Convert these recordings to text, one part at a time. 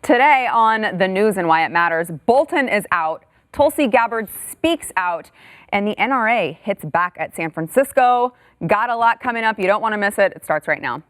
Today on the news and why it matters, Bolton is out, Tulsi Gabbard speaks out, and the NRA hits back at San Francisco. Got a lot coming up. You don't want to miss it. It starts right now.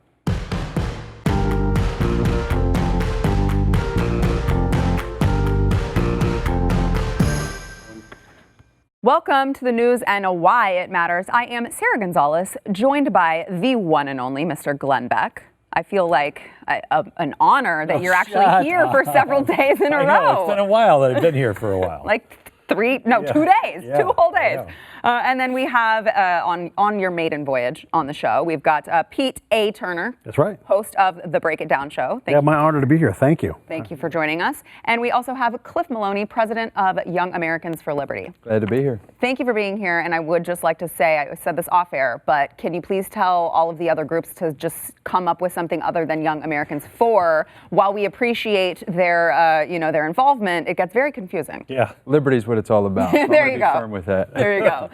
Welcome to the news and why it matters. I am Sara Gonzalez, joined by the one and only Mr. Glenn Beck. I feel like an honor that you're actually here for several days in a row. It's been a while that I've been here for a while. Like 2 days, 2 whole days. And then we have on your maiden voyage on the show, we've got Pete A. Turner. That's right. Host of the Break It Down show. Yeah, my honor to be here. Thank you. Thank you for joining us. And we also have Cliff Maloney, president of Young Americans for Liberty. Glad to be here. Thank you for being here. And I would just like to say, I said this off air, but can you please tell all of the other groups to just come up with something other than Young Americans for? While we appreciate their, their involvement, it gets very confusing. Yeah, liberty's what it's all about. So There you go. Firm with that. There you go.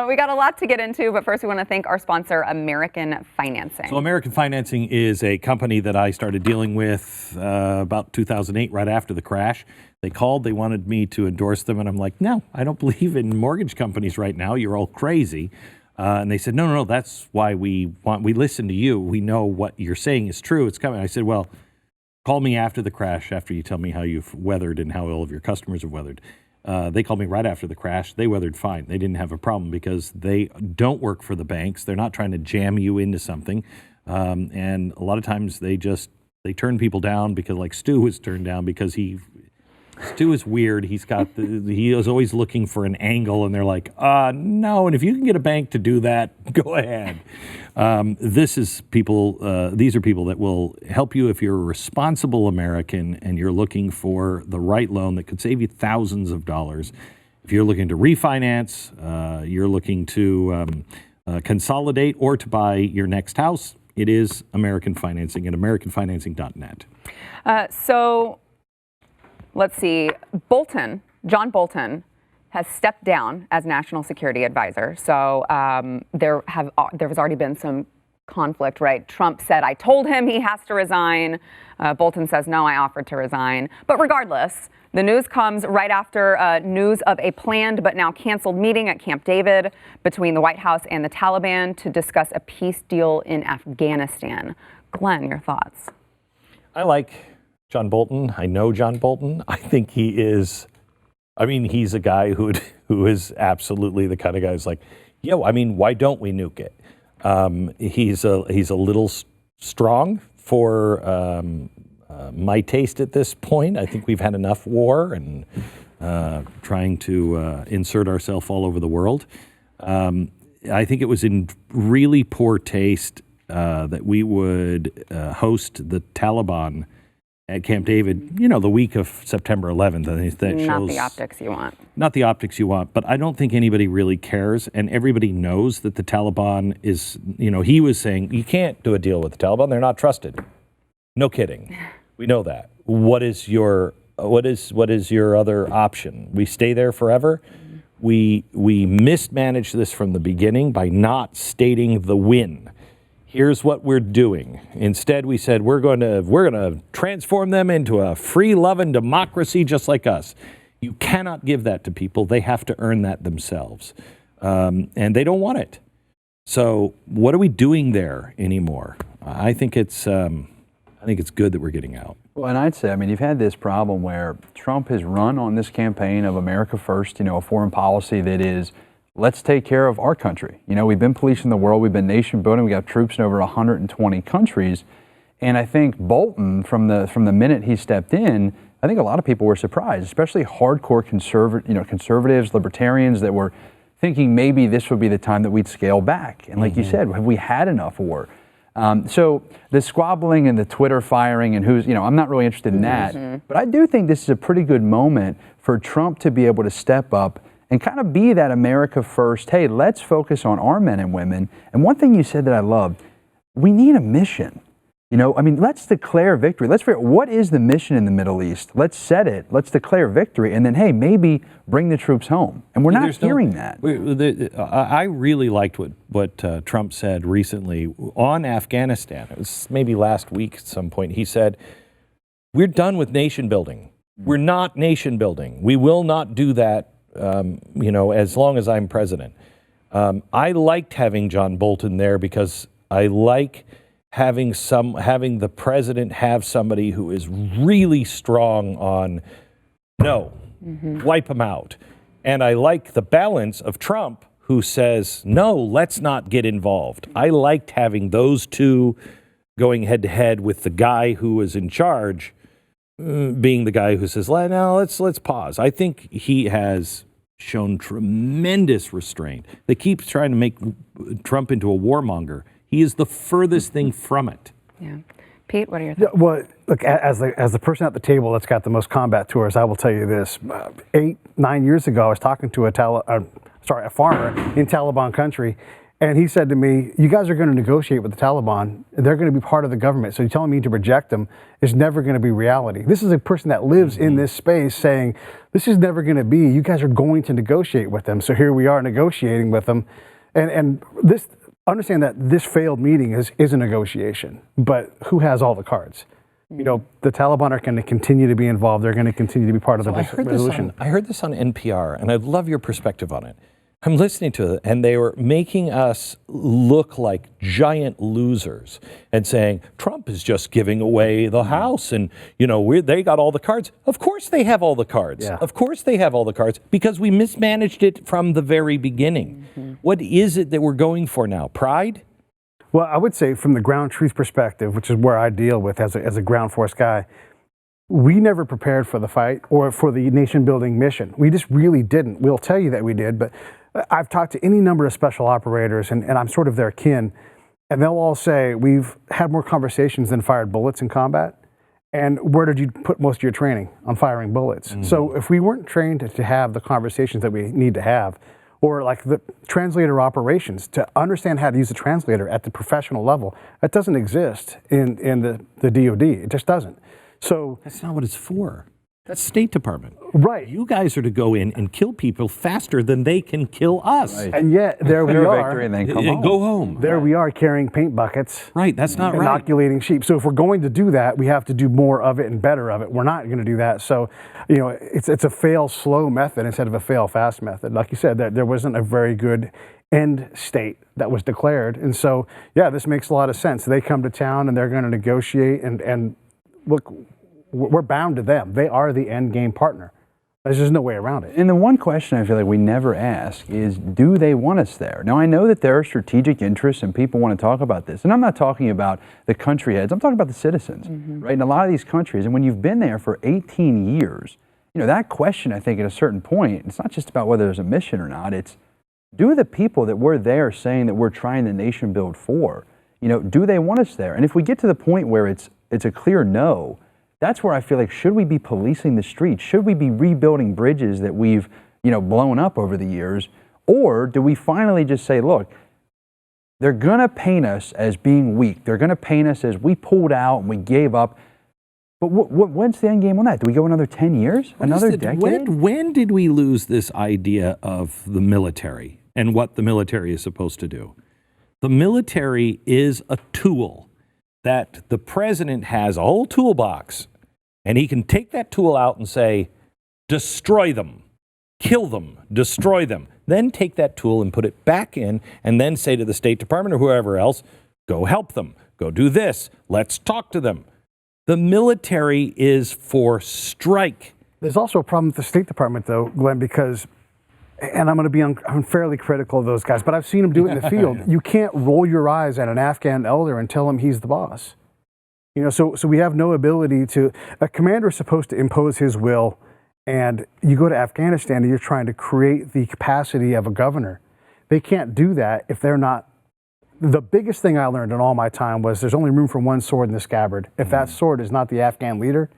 We got a lot to get into, but first we want to thank our sponsor, American Financing. So American Financing is a company that I started dealing with about 2008, right after the crash. They called, they wanted me to endorse them, and I'm like, no, I don't believe in mortgage companies right now. You're all crazy. And they said, no, that's why we listen to you. We know what you're saying is true. It's coming. I said, well, call me after the crash, after you tell me how you've weathered and how all of your customers have weathered. They called me right after the crash. They weathered fine. They didn't have a problem because they don't work for the banks. They're not trying to jam you into something. And a lot of times they turn people down because, like Stu was turned down because Stu is weird. He is always looking for an angle, and they're like, no. And if you can get a bank to do that, go ahead. These are people that will help you if you're a responsible American and you're looking for the right loan that could save you thousands of dollars. If you're looking to refinance, you're looking to consolidate or to buy your next house, it is American Financing at AmericanFinancing.net. So let's see. John Bolton has stepped down as National Security Advisor. So there has already been some conflict, right? Trump said, I told him he has to resign. Bolton says, no, I offered to resign. But regardless, the news comes right after news of a planned but now canceled meeting at Camp David between the White House and the Taliban to discuss a peace deal in Afghanistan. Glenn, your thoughts? I like John Bolton. I know John Bolton. I think he's a guy who is absolutely the kind of guy who's like, why don't we nuke it? He's a little strong for my taste at this point. I think we've had enough war and trying to insert ourselves all over the world. I think it was in really poor taste that we would host the Taliban at Camp David, the week of September 11th. I think that shows not the optics you want. Not the optics you want, but I don't think anybody really cares, and everybody knows that the Taliban is, he was saying, you can't do a deal with the Taliban, they're not trusted. No kidding. We know that. What is your other option? We stay there forever? We mismanaged this from the beginning by not stating the win. Here's what we're doing. Instead, we said we're going to transform them into a free, loving democracy just like us. You cannot give that to people. They have to earn that themselves, and they don't want it. So, what are we doing there anymore? I think it's good that we're getting out. Well, and I'd say, you've had this problem where Trump has run on this campaign of America First. A foreign policy that is, let's take care of our country. We've been policing the world. We've been nation building. We got troops in over 120 countries. And I think Bolton, from the minute he stepped in, I think a lot of people were surprised, especially hardcore conservatives, libertarians that were thinking maybe this would be the time that we'd scale back. And like you said, have we had enough war? So the squabbling and the Twitter firing and I'm not really interested in that. But I do think this is a pretty good moment for Trump to be able to step up and kind of be that America First, hey, let's focus on our men and women. And one thing you said that I loved, we need a mission. Let's declare victory. Let's figure out what is the mission in the Middle East. Let's set it. Let's declare victory. And then, hey, maybe bring the troops home. And we're not hearing that. I really liked what Trump said recently on Afghanistan. It was maybe last week at some point. He said, we're done with nation building. We're not nation building. We will not do that, as long as I'm president. I liked having John Bolton there because I like having the president have somebody who is really strong on no, wipe them out. And I like the balance of Trump, who says, no, let's not get involved. I liked having those two going head to head with the guy who is in charge being the guy who says, no, let's pause. I think he has shown tremendous restraint. They keep trying to make Trump into a warmonger. He is the furthest thing from it. Yeah. Pete, what are your thoughts? Yeah, well, look, as the person at the table that's got the most combat tours, I will tell you this. 8-9 years ago, I was talking to a farmer in Taliban country, and he said to me, you guys are going to negotiate with the Taliban. They're going to be part of the government. So you're telling me to reject them is never going to be reality. This is a person that lives in this space saying, this is never going to be. You guys are going to negotiate with them. So here we are negotiating with them. And this, understand that this failed meeting is a negotiation, but who has all the cards? The Taliban are going to continue to be involved. They're going to continue to be part of the resolution. I heard this on NPR, and I'd love your perspective on it. I'm listening to it, and they were making us look like giant losers and saying, Trump is just giving away the House, and, they got all the cards. Of course they have all the cards. Yeah. Of course they have all the cards, because we mismanaged it from the very beginning. What is it that we're going for now? Pride? Well, I would say from the ground truth perspective, which is where I deal with as a ground force guy, we never prepared for the fight or for the nation building mission. We just really didn't. We'll tell you that we did, but I've talked to any number of special operators, and I'm sort of their kin, and they'll all say, we've had more conversations than fired bullets in combat. And where did you put most of your training? On firing bullets. So if we weren't trained to have the conversations that we need to have, or like the translator operations, to understand how to use a translator at the professional level, that doesn't exist in the DOD. It just doesn't. So That's not what it's for. That's State Department. Right. You guys are to go in and kill people faster than they can kill us. Right. And yet there we Clear are. victory and then come And home. go home. There we are carrying paint buckets. Right, that's not right. Inoculating sheep. So if we're going to do that, we have to do more of it and better of it. We're not going to do that. So, it's a fail slow method instead of a fail fast method. Like you said, there wasn't a very good end state that was declared. And so, yeah, this makes a lot of sense. They come to town and they're going to negotiate and look, we're bound to them. They are the end game partner. There's just no way around it. And the one question I feel like we never ask is, do they want us there? Now, I know that there are strategic interests and people want to talk about this. And I'm not talking about the country heads. I'm talking about the citizens, right? In a lot of these countries. And when you've been there for 18 years, that question, I think at a certain point, it's not just about whether there's a mission or not. It's, do the people that we're there saying that we're trying to nation build for, do they want us there? And if we get to the point where it's a clear no, that's where I feel like, should we be policing the streets? Should we be rebuilding bridges that we've, blown up over the years? Or do we finally just say, look, they're going to paint us as being weak. They're going to paint us as we pulled out and we gave up. But when's the end game on that? Do we go another 10 years? Another decade? When did we lose this idea of the military and what the military is supposed to do? The military is a tool that the president has a whole toolbox, and he can take that tool out and say, destroy them, kill them, destroy them. Then take that tool and put it back in, and then say to the State Department or whoever else, go help them, go do this, let's talk to them. The military is for strike. There's also a problem with the State Department, though, Glenn, because, and I'm going to be unfairly critical of those guys, but I've seen them do it in the field. You can't roll your eyes at an Afghan elder and tell him he's the boss. So we have no ability to, a commander is supposed to impose his will, and you go to Afghanistan and you're trying to create the capacity of a governor. They can't do that if they're not. The biggest thing I learned in all my time was there's only room for one sword in the scabbard. If that sword is not the Afghan leader,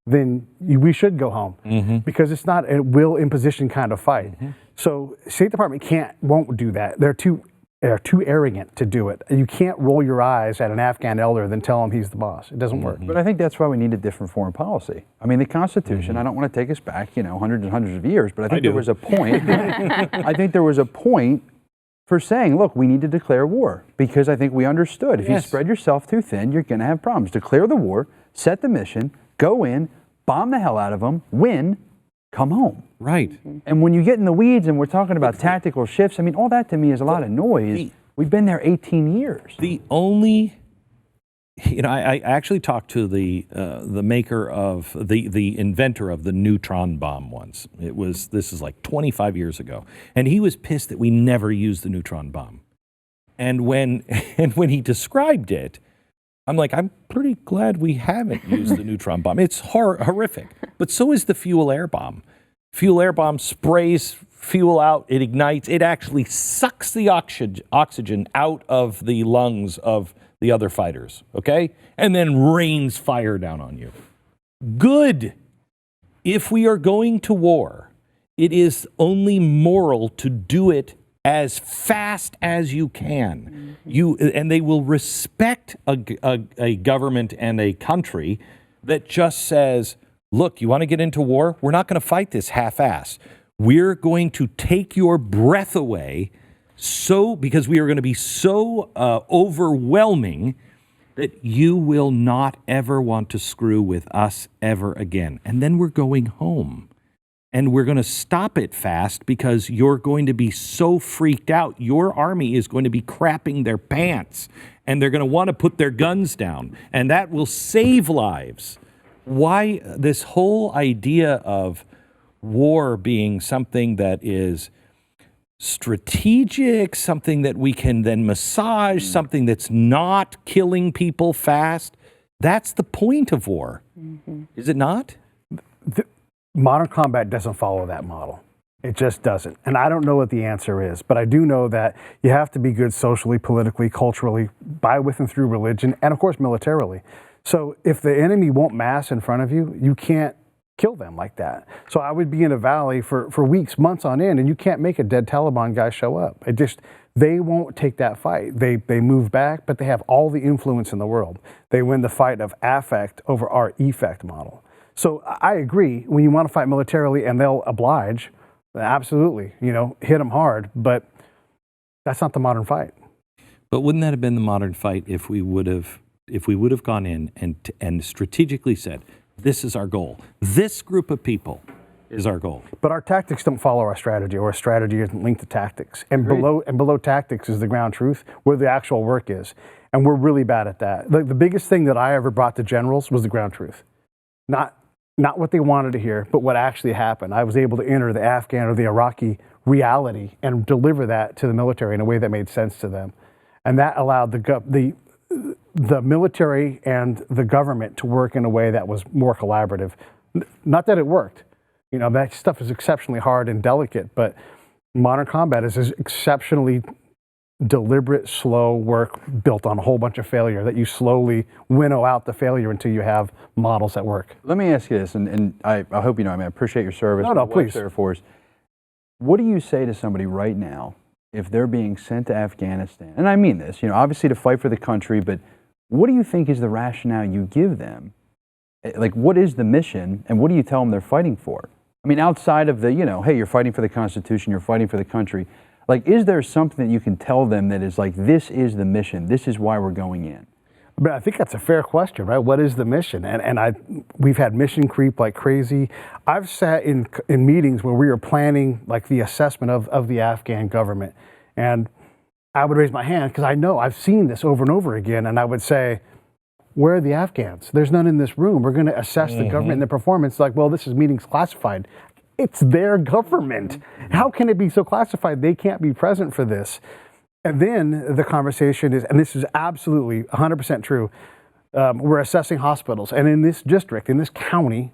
then we should go home because it's not a will imposition kind of fight. So State Department won't do that. They're too arrogant to do it. You can't roll your eyes at an Afghan elder and then tell him he's the boss. It doesn't work. But I think that's why we need a different foreign policy. I mean, the Constitution, I don't want to take us back, hundreds and hundreds of years, but I think there was a point. I think there was a point for saying, look, we need to declare war, because I think we understood if you spread yourself too thin, you're going to have problems. Declare the war, set the mission, Go in, bomb the hell out of them, win, come home. Right. And when you get in the weeds and we're talking about tactical shifts, I mean, all that to me is a lot of noise. We've been there 18 years. The only, I actually talked to the maker of, the inventor of the neutron bomb once. This is like 25 years ago. And he was pissed that we never used the neutron bomb. And when he described it, I'm like, I'm pretty glad we haven't used the neutron bomb. It's horrific. But so is the fuel-air bomb. Fuel-air bomb sprays fuel out, it ignites, it actually sucks the oxygen out of the lungs of the other fighters, okay? And then rains fire down on you. Good. If we are going to war, it is only moral to do it as fast as you can. And they will respect a government and a country that just says, look, you want to get into war? We're not going to fight this half-ass. We're going to take your breath away because we are going to be so overwhelming that you will not ever want to screw with us ever again. And then we're going home. And we're going to stop it fast because you're going to be so freaked out. Your army is going to be crapping their pants and they're going to want to put their guns down. And that will save lives. Why this whole idea of war being something that is strategic, something that we can then massage, something that's not killing people fast, that's the point of war. Is it not? Modern combat doesn't follow that model. It just doesn't. And I don't know what the answer is, but I do know that you have to be good socially, politically, culturally, by, with, and through religion, and of course militarily. So if the enemy won't mass in front of you, you can't kill them like that. So I would be in a valley for weeks, months on end, and you can't make a dead Taliban guy show up. They won't take that fight. They move back, but they have all the influence in the world. They win the fight of affect over our effect model. So I agree, when you want to fight militarily and they'll oblige, absolutely, hit them hard, but that's not the modern fight. But wouldn't that have been the modern fight if we would have gone in and strategically said, this is our goal. This group of people is our goal. But our tactics don't follow our strategy, or our strategy isn't linked to tactics. And below tactics is the ground truth, where the actual work is. And we're really bad at that. The biggest thing that I ever brought to generals was the ground truth. Not what they wanted to hear, but what actually happened. I was able to enter the Afghan or the Iraqi reality and deliver that to the military in a way that made sense to them. And that allowed the military and the government to work in a way that was more collaborative. Not that it worked. That stuff is exceptionally hard and delicate, but modern combat is exceptionally deliberate, slow work built on a whole bunch of failure that you slowly winnow out the failure until you have models that work. Let me ask you this, and I hope you know, I appreciate your service. No, please. Air Force. What do you say to somebody right now if they're being sent to Afghanistan? And I mean this, obviously to fight for the country, but what do you think is the rationale you give them? Like, what is the mission, and what do you tell them they're fighting for? I mean, outside of the, hey, you're fighting for the Constitution, you're fighting for the country. Like, is there something that you can tell them that is like, this is the mission, this is why we're going in? But I think that's a fair question, right? What is the mission? And we've had mission creep like crazy. I've sat in meetings where we were planning like the assessment of the Afghan government. And I would raise my hand because I know I've seen this over and over again. And I would say, where are the Afghans? There's none in this room. We're going to assess the government and the performance. Like, well, this is meetings classified. It's their government. How can it be so classified? They can't be present for this. And then the conversation is, and this is absolutely 100% true, we're assessing hospitals. And in this district, in this county,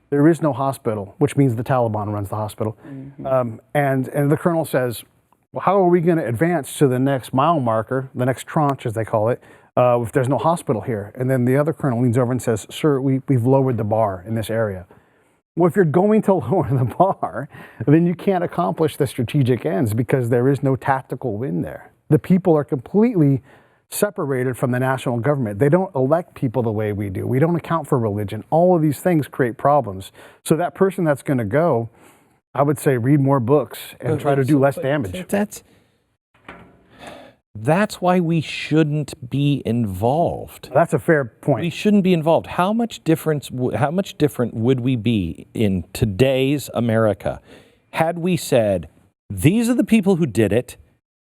there is no hospital, which means the Taliban runs the hospital. And the colonel says, well, how are we going to advance to the next mile marker, the next tranche, as they call it, if there's no hospital here? And then the other colonel leans over and says, sir, we've lowered the bar in this area. Well, if you're going to lower the bar, then you can't accomplish the strategic ends because there is no tactical win there. The people are completely separated from the national government. They don't elect people the way we do. We don't account for religion. All of these things create problems. So that person that's going to go, I would say read more books and try to do less damage. That's why we shouldn't be involved. That's a fair point. We shouldn't be involved. How much different would we be in today's America had we said, these are the people who did it,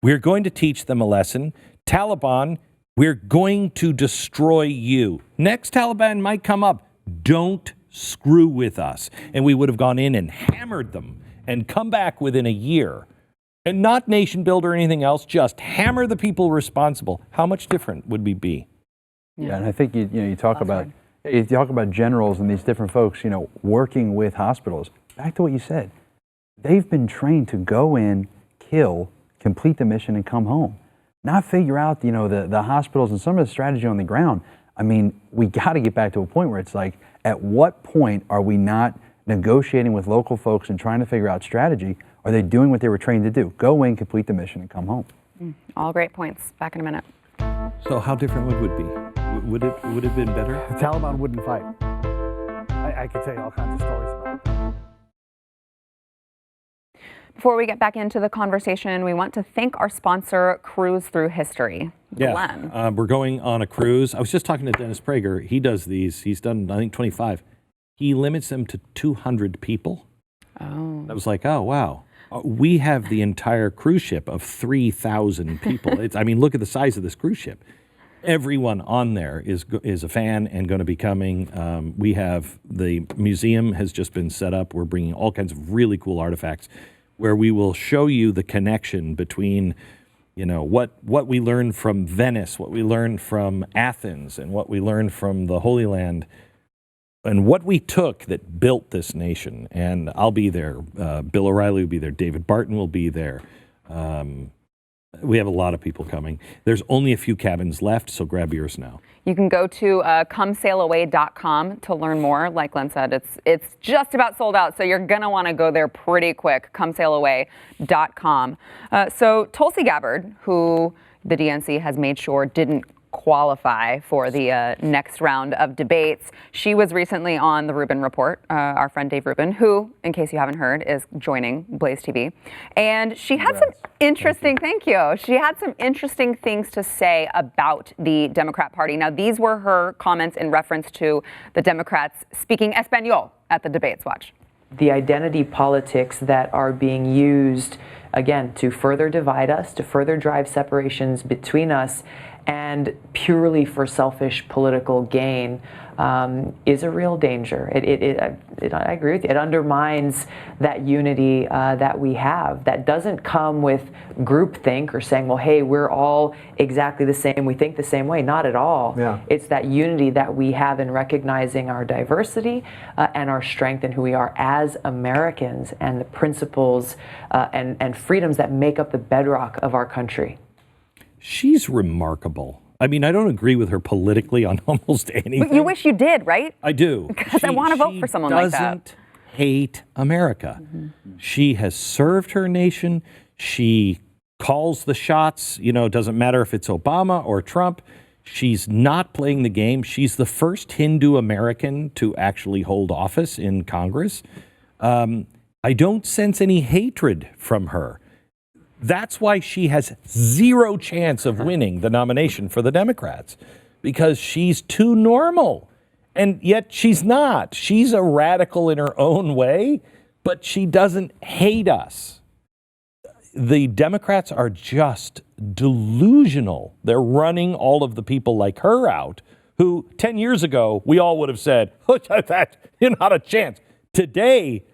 we're going to teach them a lesson. Taliban, we're going to destroy you. Next Taliban might come up, don't screw with us. And we would have gone in and hammered them and come back within a year. And not nation build or anything else, just hammer the people responsible. How much different would we be? Yeah, and I think you talk about generals and these different folks, working with hospitals. Back to what you said, they've been trained to go in, kill, complete the mission, and come home. Not figure out the hospitals and some of the strategy on the ground. I mean, we got to get back to a point where it's like, at what point are we not negotiating with local folks and trying to figure out strategy? Are they doing what they were trained to do? Go in, complete the mission, and come home. All great points. Back in a minute. So how different would it be? Would it have been better? The Taliban wouldn't fight. I could tell you all kinds of stories about it. Before we get back into the conversation, we want to thank our sponsor, Cruz Through History. Glenn. Yeah, we're going on a cruise. I was just talking to Dennis Prager. He does these. He's done, I think, 25. He limits them to 200 people. Oh. I was like, oh, wow. We have the entire cruise ship of 3,000 people. Look at the size of this cruise ship. Everyone on there is a fan and going to be coming. We have the museum has just been set up. We're bringing all kinds of really cool artifacts where we will show you the connection between, what we learned from Venice, what we learned from Athens, and what we learned from the Holy Land, and what we took that built this nation. And I'll be there. Bill O'Reilly will be there. David Barton will be there. We have a lot of people coming. There's only a few cabins left, so grab yours now. You can go to comesailaway.com to learn more. Like Glenn said, it's just about sold out, so you're going to want to go there pretty quick, comesailaway.com. So Tulsi Gabbard, who the DNC has made sure didn't qualify for the next round of debates. She was recently on the Rubin Report, our friend Dave Rubin, who, in case you haven't heard, is joining BlazeTV. And she had some interesting, thank you. She had some interesting things to say about the Democrat Party. Now, these were her comments in reference to the Democrats speaking Espanol at the debates. Watch. The identity politics that are being used, again, to further divide us, to further drive separations between us, and purely for selfish political gain is a real danger. I agree with you. It undermines that unity that we have. That doesn't come with groupthink or saying, well, hey, we're all exactly the same. We think the same way. Not at all. Yeah. It's that unity that we have in recognizing our diversity and our strength and who we are as Americans and the principles and freedoms that make up the bedrock of our country. She's remarkable. I don't agree with her politically on almost anything. But you wish you did, right? I do. Because I want to vote for someone like that. She doesn't hate America. Mm-hmm. She has served her nation. She calls the shots. It doesn't matter if it's Obama or Trump. She's not playing the game. She's the first Hindu American to actually hold office in Congress. I don't sense any hatred from her. That's why she has zero chance of winning the nomination for the Democrats, because she's too normal. And yet she's not. She's a radical in her own way, but she doesn't hate us. The Democrats are just delusional. They're running all of the people like her out, who 10 years ago, we all would have said, look at that, you're not a chance. Today,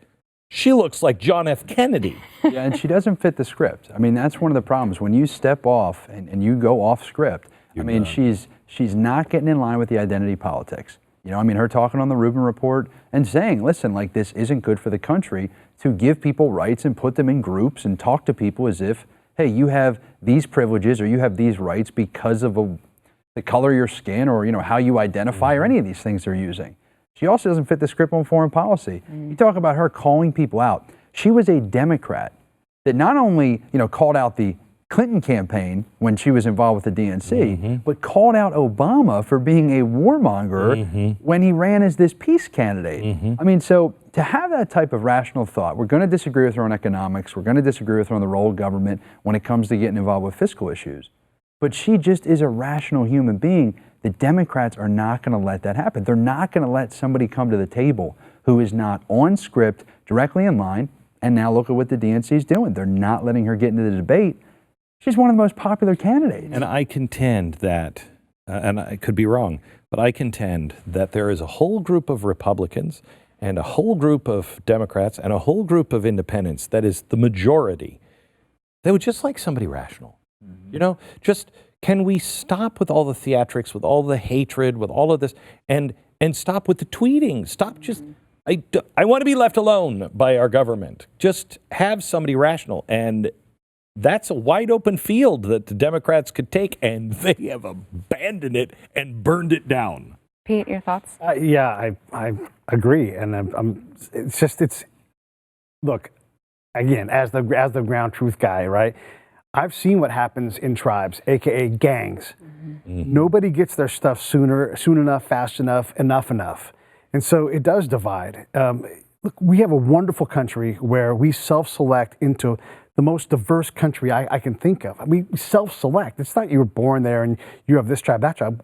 she looks like John F. Kennedy. Yeah, and she doesn't fit the script. That's one of the problems. When you step off and you go off script, she's not getting in line with the identity politics. Her talking on the Rubin Report and saying, listen, this isn't good for the country to give people rights and put them in groups and talk to people as if, hey, you have these privileges or you have these rights because of the color of your skin or, how you identify or any of these things they're using. She also doesn't fit the script on foreign policy. You talk about her calling people out. She was a Democrat that not only, called out the Clinton campaign when she was involved with the DNC, but called out Obama for being a warmonger when he ran as this peace candidate. So to have that type of rational thought, we're going to disagree with her on economics. We're going to disagree with her on the role of government when it comes to getting involved with fiscal issues. but she just is a rational human being. The Democrats are not going to let that happen. They're not going to let somebody come to the table who is not on script, directly in line, and now look at what the DNC is doing. They're not letting her get into the debate. She's one of the most popular candidates. And I contend that, and I could be wrong, but I contend that there is a whole group of Republicans and a whole group of Democrats and a whole group of independents that is the majority. They would just like somebody rational. You know, just can we stop with all the theatrics, with all the hatred, with all of this, and stop with the tweeting? Stop just, I want to be left alone by our government. Just have somebody rational. And that's a wide open field that the Democrats could take, and they have abandoned it and burned it down. Pete, your thoughts? Yeah, I agree, and it's look, again, as the ground truth guy, right? I've seen what happens in tribes, aka gangs. Mm-hmm. Nobody gets their stuff soon enough, fast enough, enough, and so it does divide. Look, we have a wonderful country where we self-select into the most diverse country I can think of. We self-select. It's not you were born there and you have this tribe, that tribe.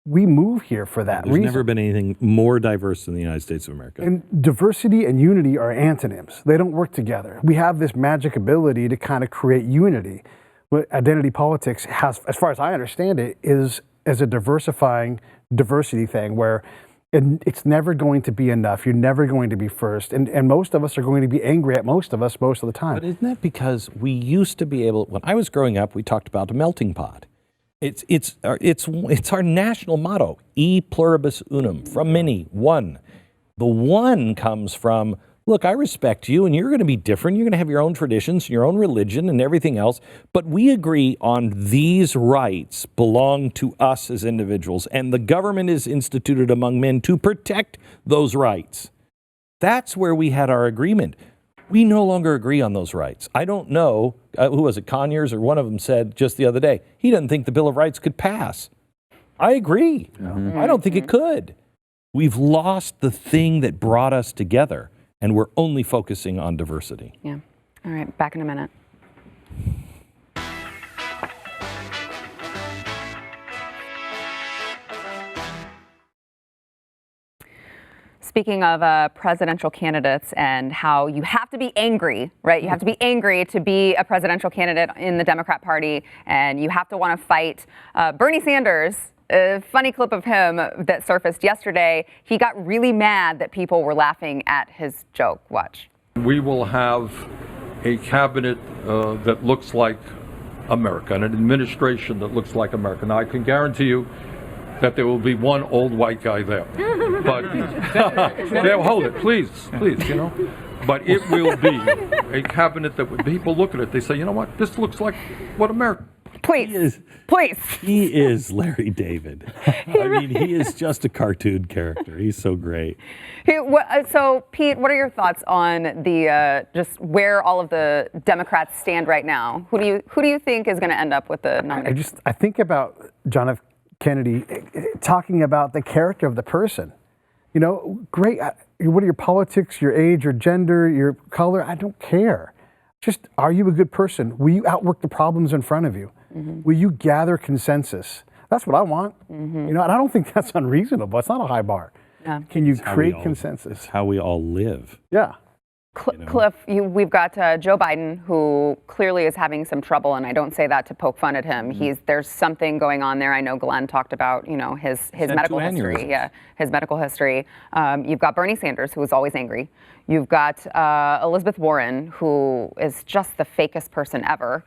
We move here for that reason. There's never been anything more diverse than the United States of America. And diversity and unity are antonyms. They don't work together. We have this magic ability to kind of create unity. What identity politics has, as far as I understand it, is as a diversifying diversity thing where it's never going to be enough. You're never going to be first. And most of us are going to be angry at most of us most of the time. But isn't that because we used to be able, when I was growing up, we talked about a melting pot. It's our national motto, e pluribus unum, from many, one. The one comes from, look, I respect you and you're going to be different. You're going to have your own traditions, your own religion and everything else. But we agree on these rights belong to us as individuals. And the government is instituted among men to protect those rights. That's where we had our agreement. We no longer agree on those rights. I don't know, who was it, Conyers or one of them said just the other day, he doesn't think the Bill of Rights could pass. I agree. Mm-hmm. I don't think it could. We've lost the thing that brought us together, and we're only focusing on diversity. Yeah. All right, back in a minute. Speaking of presidential candidates and how you have to be angry, right? You have to be angry to be a presidential candidate in the Democrat Party, and you have to want to fight. Bernie Sanders, a funny clip of him that surfaced yesterday, he got really mad that people were laughing at his joke. Watch. We will have a cabinet that looks like America, and an administration that looks like America. Now, I can guarantee you that there will be one old white guy there. But hold it, please, you know. But it will be a cabinet that when people look at it, they say, you know what, this looks like what America. Please. He is Larry David. I mean, he is just a cartoon character. He's so great. So, Pete, what are your thoughts on the just where all of the Democrats stand right now? Who do you think is going to end up with the nomination? I think about John F. Kennedy talking about the character of the person. You know, great. What are your politics, your age, your gender, your color? I don't care. Just, are you a good person? Will you outwork the problems in front of you? Mm-hmm. Will you gather consensus? That's what I want. Mm-hmm. You know, and I don't think that's unreasonable. It's not a high bar. Yeah. Can you create consensus? It's how we all live. Yeah. Cliff, we've got Joe Biden, who clearly is having some trouble, and I don't say that to poke fun at him. Mm-hmm. There's something going on there. I know Glenn talked about, you know, his medical history. Yeah, his medical history. You've got Bernie Sanders, who is always angry. You've got Elizabeth Warren, who is just the fakest person ever.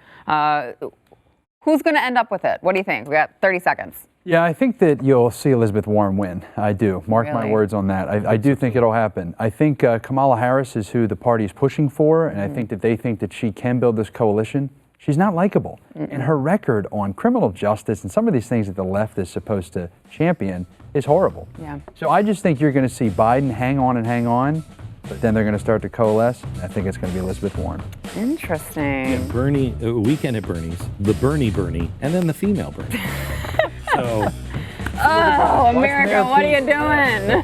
Who's going to end up with it? What do you think? We got 30 seconds. Yeah, I think that you'll see Elizabeth Warren win. I do. Mark my words on that. I do think it'll happen. I think Kamala Harris is who the party is pushing for, and I think that they think that she can build this coalition. She's not likable. And her record on criminal justice and some of these things that the left is supposed to champion is horrible. Yeah. So I just think you're going to see Biden hang on, but then they're going to start to coalesce. I think it's going to be Elizabeth Warren. Interesting. Yeah, Bernie, Weekend at Bernie's, the Bernie, and then the female Bernie. So, oh, America, what are you doing?